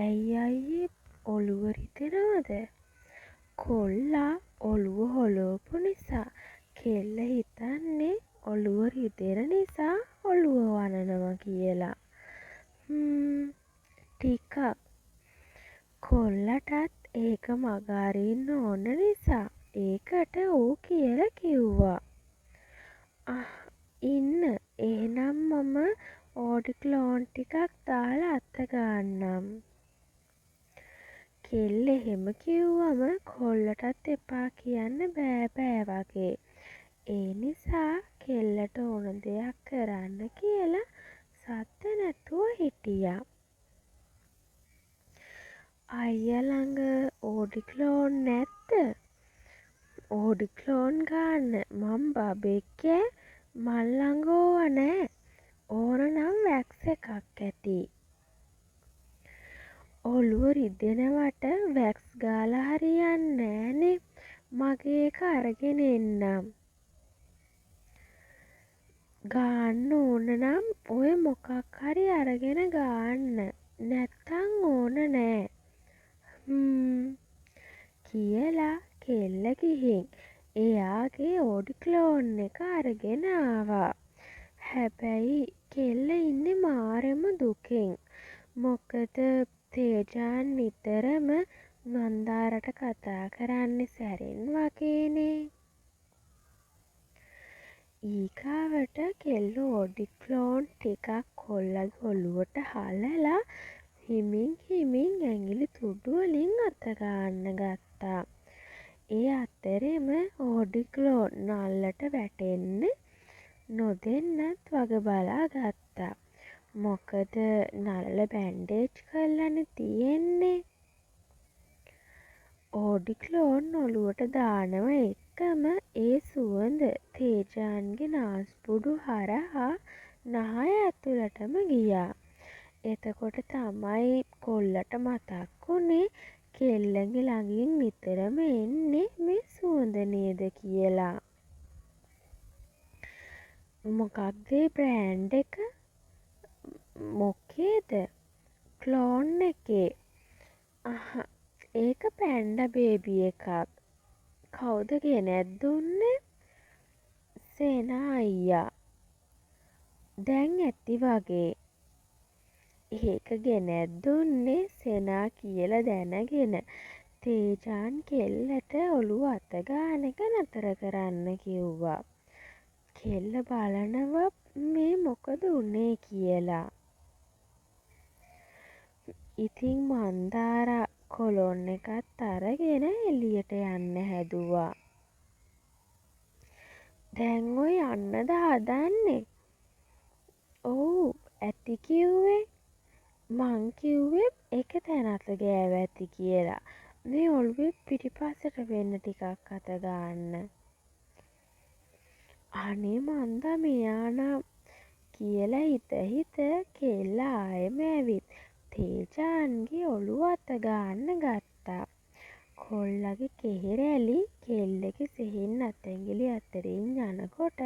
ඇයි අයියේ ඔළුව රිදෙනවද? කොල්ලා ඔළුව හොලවපු නිසා. කෙල්ල හිතන්නේ ඔළුව රිදෙන නිසා ඔළුව වනනවා කියලා. ටිකක්. කොල්ලටත් ඒක මග අරින්න ඕන නිසා ඒකට ඌ කියලා කිව්වා. ඉන්න එහෙනම් මම ඕඩික්ලෝන් ටිකක් දාලා අත ගන්නම්. කෙල්ල එහෙම කිව්වම කොල්ලටත් එපා කියන්න බෑ වගේ. ඒ නිසා කෙල්ලට ඕන දෙයක් කරන්න කියලා සද්ද නැතුව හිටියා. අයියා ළඟ ඕඩික්ලෝන් නැද්ද? ඕඩික්ලෝන් ගන්න මං බබෙක් ඈ. මං ළඟ ඕවා නෑ. ඕන නම් වැක්ස් එකක් ඇති. ඔළුව රිදෙනවට වැක්ස් ගාලා හරියන්නේ නෑනේ. මගේ එක අරගෙන එන්නම්. ගාන්න ඕන නම් ඔය මොකක් හරි අරගෙන ගාන්න. නැත්තං ඕන නෑ. කියලා කෙල්ල ගිහින් එයාගේ ඕඩික්ලෝන් එක අරගෙන ආවා. හැබැයි කෙල්ල ඉන්නේ මාරෙම දුකෙන්. මොකද තේජාන් නිතරම මන්දාරට කතා කරන්නේ සැරෙන් වගේනේ. ඊගාවට කෙල්ල ඕඩික්ලෝන් ටිකක් කොල්ලගේ ඔළුවට හලලා හිමින් ඇඟිලි තුඩු වලින් අත ගන්න ගත්තා. ඒ අතරෙම ඕඩික්ලෝන් නල්ලට වැටෙන්න නොදෙන්නත් වග බලා ගත්තා. මොකද නල්ල බැන්ඩේජ් කරලානේ තියෙන්නේ. ඕඩික්ලෝන් ඔළුවට දානව එක්කම ඒ සුවඳ තේජාන්ගේ නාස්පුඩු හරහා නහය ඇතුළටම ගියා. එතකොට තමයි කොල්ලට මතක් වුණේ කෙල්ලගේ ළඟින් නිතරම එන්නේ මේ සුවඳ නේද කියලා. මොකක්ද ඒ බ්‍රෑන්ඩ් එක? මොකේද? ක්ලෝන් එකේ. ඒක පැන්ඩා බේබි එකක්. කවුද ගෙනැත් දුන්නේ? සේනා අයියා. දැන් ඇති වගේ. ඒක ගෙනැත් දුන්නේ සෙනා කියලා දැනගෙන තේජාන් කෙල්ලට ඔළුව අත ගාන එක නතර කරන්න කිව්වා. කෙල්ල බලනවා මේ මොකද වුනේ කියලා. ඉතින් මන්දාරා කොලොන් එකත් අරගෙන එළියට යන්න හැදුවා. දැන් ඔය යන්නද හදන්නේ? ඔව් ඇති කිව්වේ. මං කිව්වේ එක තැනක ගෑව ඇති කියලා. මේ ඔළුවේ පිටිපස්සට වෙන්න ටිකක් අත ගන්න. අනේ මන්දා මෙයා නම් කියලා හිත කෙල්ල ආයෙම ඇවිත් තේජාන්ගේ ඔළුව අත ගන්න ගත්තා. කොල්ලගේ කෙහෙරැලි කෙල්ලගේ සිහින් අතැඟිලි අතරින් යනකොට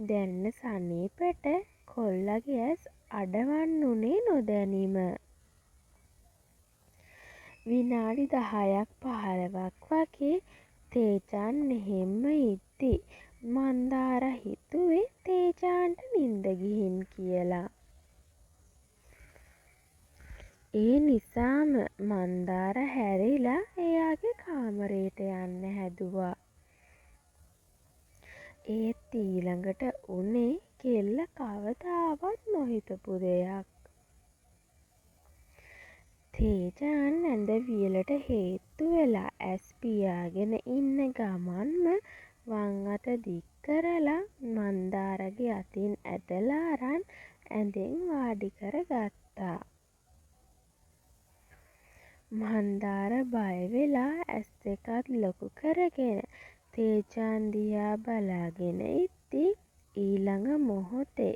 දැනෙන සනීපෙට කොල්ලගේ ඇස් අඩවන්න උනේ නොදැනීම. විනාඩි 10ක් 15ක් වගේ තේජාන් එහෙම්ම ඉද්දි මන්දාරා හිතුවේ තේජාන්ට නින්ද ගිහින් කියලා. ඒ නිසාම මන්දාරා හැරිලා එයාගේ කාමරයට යන්න හැදුවා. ඒත් ඊළඟට උනේ කෙල්ල කවදාවත් නොහිතපු දෙයක්. තේජාන් ඇඳ වියලට හේතු වෙලා ඇස් පියාගෙන ඉන්න ගමන්ම වම් අත දික් කරලා මන්දාරගේ අතින් ඇදලා අරන් ඇඳෙන් වාඩි කර ගත්තා. මන්දාරා බය වෙලා ඇස් දෙකත් ලොකු කරගෙන තේජාන් දිහා බලාගෙන ඉද්දි ඊළඟ මොහොතේ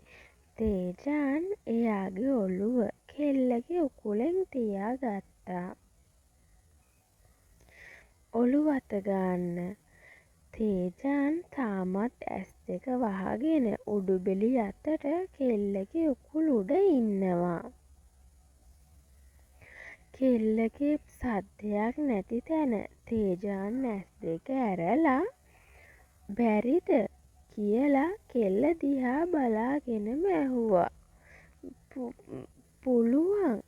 තේජාන් එයාගේ ඔළුව කෙල්ලගේ උකුලෙන් තියා ගත්තා. ඔළුව අත ගන්න. තේජාන් තාමත් ඇස් දෙක වහගෙන උඩුබෙලි අතට කෙල්ලගේ උකුල උඩ ඉන්නවා. කෙල්ලගේ සද්දයක් නැති තැන තේජාන් ඇස් දෙක ඇරලා බැරිද කියලා කෙල්ල දිහා බලාගෙනම ඇහුවා. පුළුවන්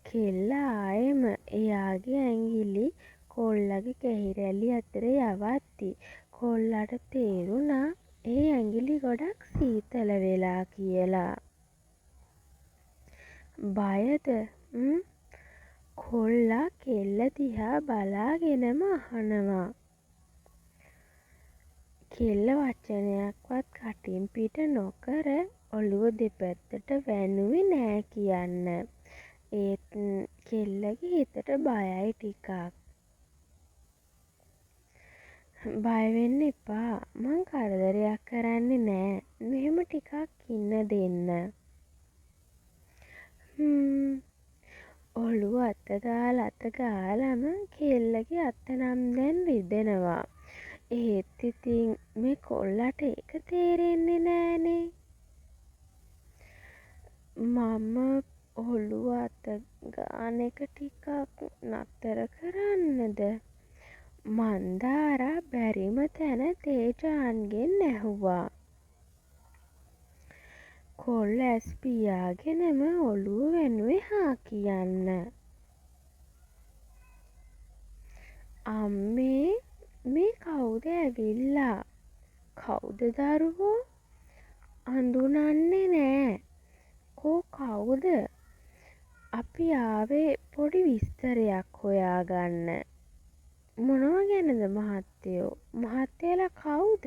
කෙල්ල ආයෙම එයාගේ ඇඟිලි කොල්ලගේ කෙහිරැලි අතර යවද්දි කොල්ලට තේරුණා ඒ ඇඟිලි ගොඩක් සීතල වෙලා කියලා. බයද කොල්ලා කෙල්ල දිහා බලාගෙනම අහනවා. කෙල්ල වචනයක්වත් කටින් පිට නොකර ඔළුව දෙපැත්තට වැනුවේ නෑ කියන්න. ඒත් කෙල්ලගේ හිතට බයයි ටිකක්. බය වෙන්න එපා. මං කරදරයක් කරන්නේ නෑ. මෙහෙම ටිකක් ඉන්න දෙන්න. ඔළුව අත ගාලම කෙල්ලගේ අත නම් දැන් රිදෙනවා. ඒත් ඉතින් මේ කොල්ලට ඒක තේරෙන්නේ නෑනේ. මම ඔළුව අත ගාන එක ටිකක් නතර කරන්නද? මන්දාරා බැරිම තැන තේජාන්ගෙන් ඇහුවා. කොල්ල ඇස් පියාගෙනම ඔළුව වැනුවේ හා කියන්න. අම්මේ මේ කවුද ඇවිල්ලා? කවුද දරුවෝ? අඳුනන්නේ නෑ. කෝ කවුද? අපි ආවේ පොඩි විස්තරයක් හොයාගන්න. මොනවා ගැනද මහත්තයෝ? මහත්තයලා කවුද?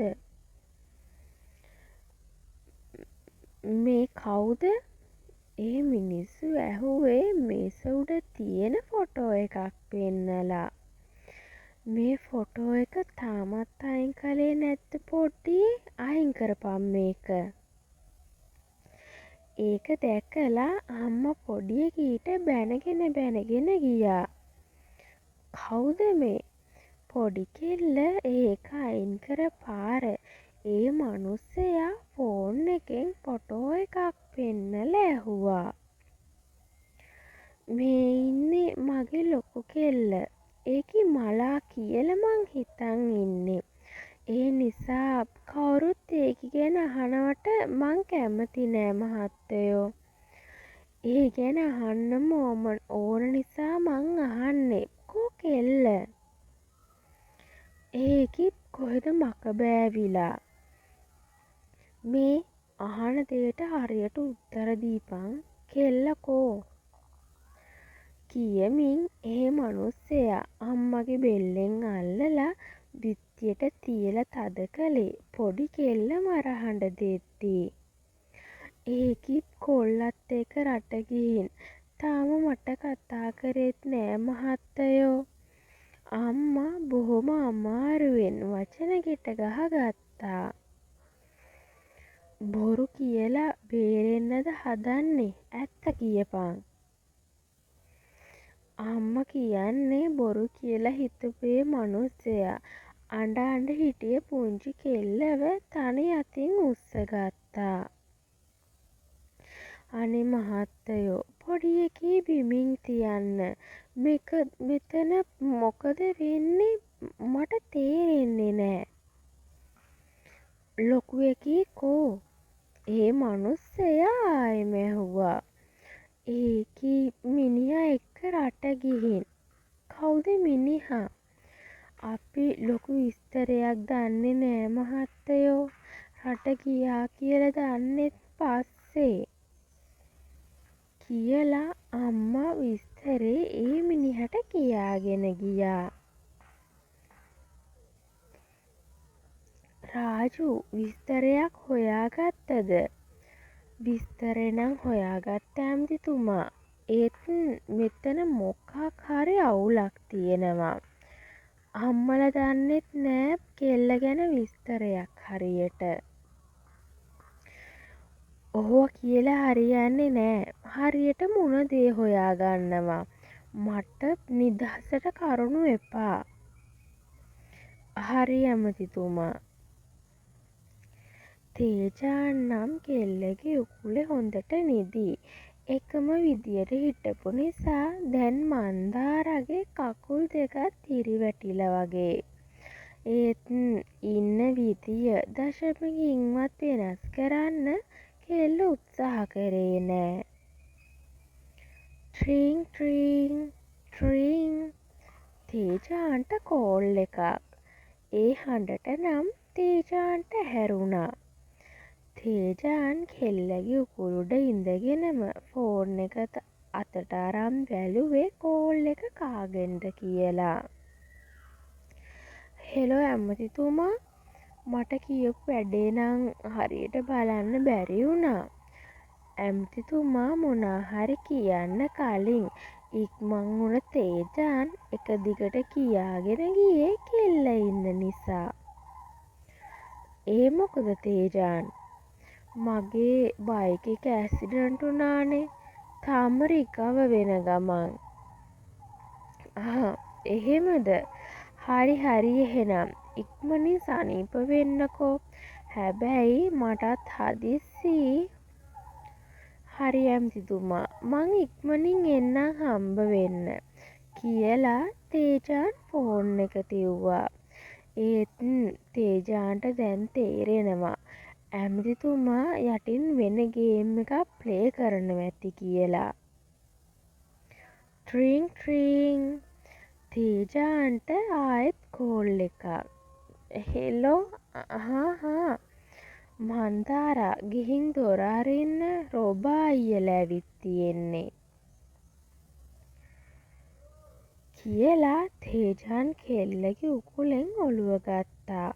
මේ කවුද? ඒ මිනිස්සු ඇහුවේ මේස උඩ තියෙන ෆොටෝ එකක් පෙන්නලා. මේ ෆොටෝ එක තාමත් අයින් කළේ නැත්ද පොඩ්ඩි? අයින් කරපන් මේක. ඒක දැකලා අම්මා පොඩි එකීට බැනගෙන ගියා. කවුද මේ? පොඩි කෙල්ල ඒක අයින් කර පාර ඒ මනුස්සයා ෆෝන් එකෙන් ෆොටෝ එකක් පෙන්නලා ඇහුවා. මේ ඉන්නේ මගේ ලොකු කෙල්ල. ඒකි මලා කියලා මං හිතන් ඉන්නේ. ඒ නිසා කවුරුත් ඒකි ගැන අහනවට මං කැමති නෑ මහත්තයෝ. ඒ ගැන අහන්නම ඕන නිසා මං අහන්නේ. කෝ කෙල්ල? ඒකි කොහෙද මක බෑවිලා. මේ අහන දේට හරියට උත්තර දීපන්. කෙල්ල කෝ? කියමින් ඒ මනුස්සයා අම්මගේ බෙල්ලෙන් අල්ලලා බිත්තියට තියලා තද කළේ පොඩි කෙල්ල මරහඬ දෙද්දී. ඒකිත් කොල්ලත් එක්ක රට ගිහින් තාම මට කතා කරෙත් නෑ මහත්තයෝ. අම්මා බොහොම අමාරුවෙන් වචන ගෙට ගහගත්තා. බොරු කියලා බේරෙන්නද හදන්නේ? ඇත්ත කියපන්. අම්මා කියන්නේ බොරු කියලා හිතපු ඒ මනුස්සයා අඬ හිටිය පුංචි කෙල්ලව තනි අතින් උස්සගත්තා. අනේ මහත්තයෝ පොඩි එකී බිමින් තියන්න. මෙතන මොකද වෙන්නේ මට තේරෙන්නේ නෑ. ලොකු එකී කෝ? ඒ මනුස්සයා ආයෙම ඇහුවා. ඒකි මිනිහා එක්ක රට ගිහින්. කවුද මිනිහා? අපි ලොකු විස්තරයක් දන්නේ නෑ මහත්තයෝ. රට ගියා කියලා දන්නෙත් පස්සේ. කියලා අම්මා විස්තරේ ඒ මිනිහට කියාගෙන ගියා. රාජු විස්තරයක් හොයාගත්තද? විස්තරේ නම් හොයාගත්ත ඇමතිතුමා. ඒත් මෙතන මොකක් හරි අවුලක් තියෙනවා. අම්මලා දන්නෙත් නෑ කෙල්ල ගැන විස්තරයක් හරියට. ඔහොව කියලා හරියන්නේ නෑ. හරියට මොන දේ හොයාගන්නවා. මට නිදහසට කරුණු එපා. හරි ඇමතිතුමා. තේජාන් නම් කෙල්ලගේ උකුලේ හොඳට නිදි. එකම විදියට හිටපු නිසා දැන් මන්දාරගේ කකුල් දෙකත් හිරිවැටිලා වගේ. ඒත් ඉන්න විදිය දශමකින්වත් වෙනස් කරන්න කෙල්ල උත්සාහ කරේ නෑ. ට්‍රීං ට්‍රීං ට්‍රීං තේජාන්ට කෝල් එකක්. ඒ හඬට නම් තේජාන්ට ඇහැරුණා. තේජාන් කෙල්ලගේ උකුරුඩ ඉඳගෙනම ෆෝන් එක අතට අරන් බැලුවේ කෝල් එක කාගෙන්ද කියලා. හෙලෝ ඇමතිතුමා, මට කියපු වැඩේ නං හරියට බලන්න බැරි වුණා. ඇමතිතුමා මොනාහරි කියන්න කලින් ඉක්මන් වුණ තේජාන් එක දිගට කියාගෙන ගියේ කෙල්ල ඉන්න නිසා. ඒ මොකද තේජාන්? මගේ බයික් එක ඇක්සිඩන්ට් වුණානේ. තාම රිකවර් වෙන ගමන්. එහෙමද? හරි එහෙනම් ඉක්මනින් සනීප වෙන්නකෝ. හැබැයි මටත් හදිස්සි. හරි ඇමතිතුමා, මං ඉක්මනින් එන්නම් හම්බ වෙන්න කියලා තේජාන් ෆෝන් එක තිව්වා. ඒත් තේජාන්ට දැන් තේරෙනවා ඇමතිතුමා යටින් වෙන ගේම් එකක් ප්ලේ කරනවා ඇති කියලා. ට්‍රීං ට්‍රීං තේජාන්ට ආයෙත් කෝල් එකක්. හෙලෝ මන්දාරා, ගිහින් දොර අරින්න, රොබා අයියලා ඇවිත් තියෙන්නේ කියලා තේජාන් කෙල්ලගේ උකුලෙන් ඔළුව ගත්තා.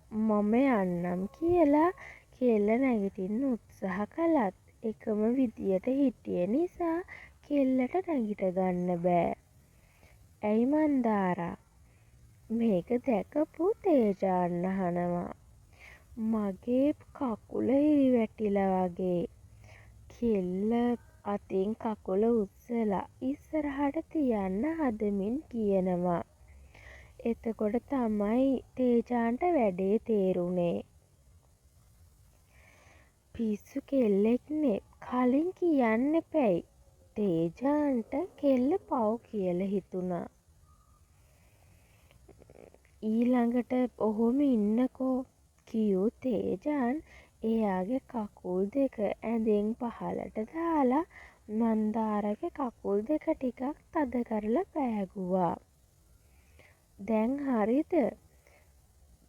මම යන්නම් කියලා කෙල්ල නැගිටින්න උත්සාහ කළත් එකම විදියට හිටිය නිසා කෙල්ලට නැගිට ගන්න බෑ. ඇයි මන්දාරා? මේක දැකපු තේජාන් අහනවා. මගේ කකුල හිරිවැටිලා වගේ. කෙල්ල අතින් කකුල උස්සලා ඉස්සරහට තියන්න හදමින් කියනවා. එතකොට තමයි තේජාන්ට වැඩේ තේරුනේ. පිස්සු කෙල්ලෙක්නේ, කලින් කියන්න එපැයි. තේජාන්ට කෙල්ල පව් කියලා හිතුණා. ඊළඟට ඔහොම ඉන්නකෝ කියූ තේජාන් එයාගේ කකුල් දෙක ඇඳෙන් පහළට දාලා මන්දාරගේ කකුල් දෙක ටිකක් තද කරලා පෑගුවා. දැන් හරිද?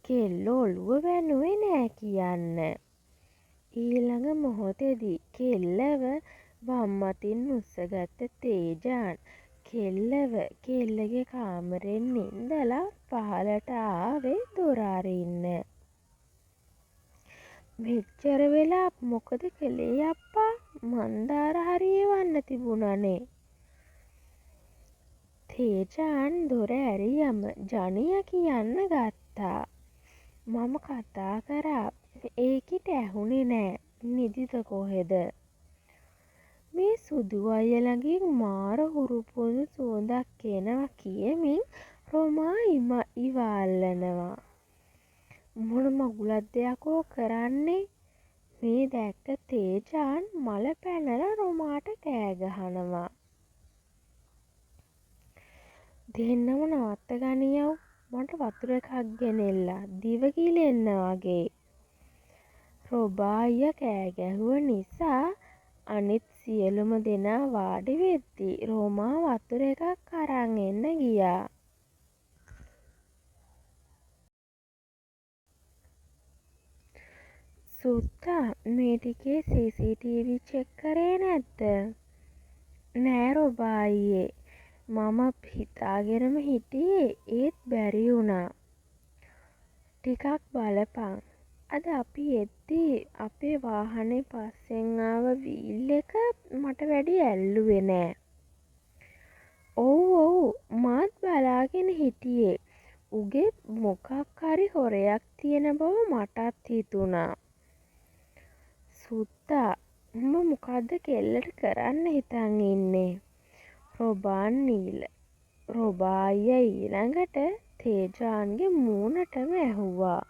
කෙල්ල ඔළුව වැනුවේ නෑ කියන්න. ඊළඟ මොහොතේදී කෙල්ලව වම් අතින් උස්සගත්ත තේජාන් කෙල්ලව කෙල්ලගේ කාමරෙන් ඉඳලා පහළට ආවේ දොර අරින්න. මෙච්චර වෙලා මොකද කළේ අප්පා? මන්දාර හරි එවන්න තිබුණනේ. තේජාන් දොර ඇරියම ජනියා කියන්න ගත්තා. මම කතා කරා. ඒකිට ඇහුනේ නෑ. නිදිද කොහෙද? මේ සුදු අයියලගෙන් මාර හුරු පුරුදු සුවඳක් එනවා කියමින් රොමා ඉවල්ලනවා. මොන මගුලක්ද යකෝ කරන්නේ? මේ දැක්ක තේජාන් මල පැනලා රොමාට කෑ ගහනවා. දෙන්නම නවත්ත ගනියව්. මට වතුර එකක් ගෙනෙල්ලා දිව ගිලෙන්න වගේ. රොබා අයියා කෑ ගැහුව නිසා අනිත් සියලුම දෙනා වාඩි වෙද්දී රෝමා වතුර එකක් අරන් එන්න ගියා. සුද්දා මේ ටිකේ CCTV චෙක් කරේ නැද්ද? නෑ රොබා අයියේ. මම හිතාගෙනම හිටියේ ඒත් බැරි වුණා. ටිකක් බලපන්. අද අපි එද්දී අපේ වාහනේ පස්සෙන් ආව වීල් එක මට වැඩි ඇල්ලුවේ නෑ. ඔව් මාත් බලාගෙන හිටියේ. උගේ මොකක් හරි හොරයක් තියෙන බව මටත් හිතුණා. සුද්දා, උඹ මොකද්ද කෙල්ලට කරන්න හිතන් ඉන්නේ? රොබා අයියා ඊළඟට තේජාන්ගේ මූණටම ඇහුවා.